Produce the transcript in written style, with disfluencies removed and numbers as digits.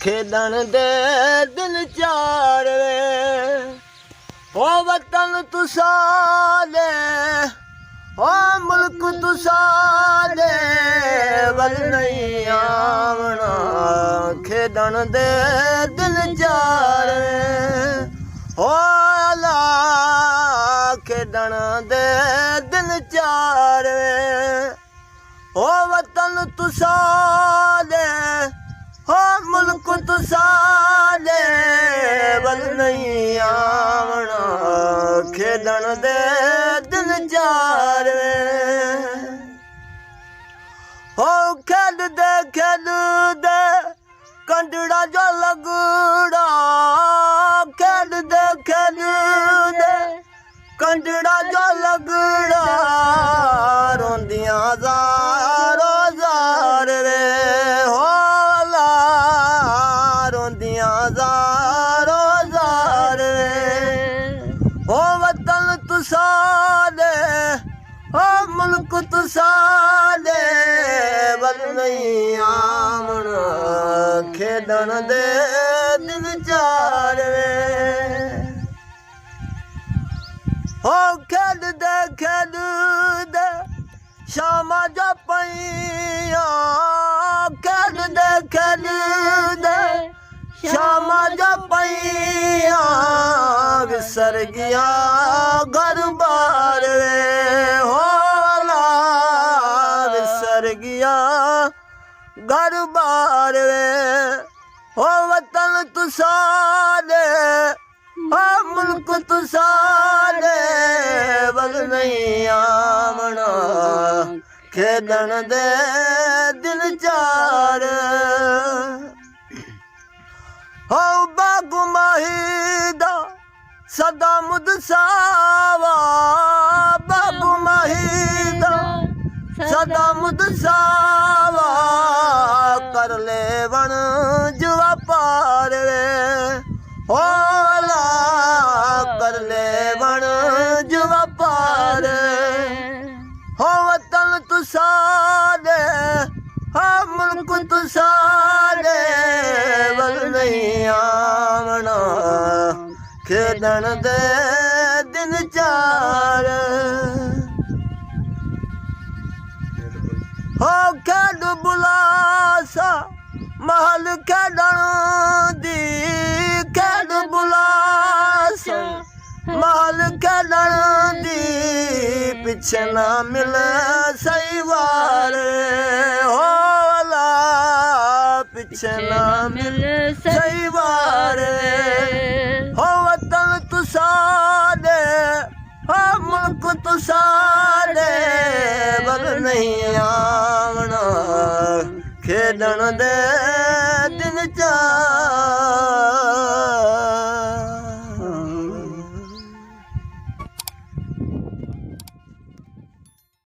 खेदण दे दिन चार वे ओ वतन तुसा दे ओ मुल्क तुसा दे वल नहीं आवना खेदण दे दिन चार वे ओ अला खेदण दे दिन चार वे ओ वतन तुसा दे हो मुल्क तुसा दे वल नहीं आवना खेदण दे दिन चार हो खेल दे कंडड़ा जो लगड़ा खेल दे कंडड़ा जो लगड़ा रोंदियां ज़ारो ज़ार रे हो ला रोंदियां ज़ारो ज़ार रे हो वतन तुसा दे हो मुल्क तुसा दे वल नहीं आवना खेदण दे दिन चार वे हो खेल दे शामा जा पैया खेल दे शामा जा पैया विसर गया घर बार रे होला विसर गया घर बार रे हो वतन तुसा दे हो मुल्क तुसा दे वल नहीं आवना खेदण दे दिन चार हो बागु माहीदा सदा मुदसावा बाबू माहीदा सदा मुदसावा कर ले वण जुआ पार रे होला कर ले वण जुआ पार हो वतन तुसा दे हो मुल्क तुसा दे वल नहीं आवना खेदण दे दिन चार हो खेड बुलासा महल खेडण दी खेड बुलासा महल खेडण दी पिछे ना मिले सही वार होला पिछे ना मिले सही वार हो वतन तुसा दे हो मुल्क तुसा दे वल नहीं आवना खेदण दे दिन चार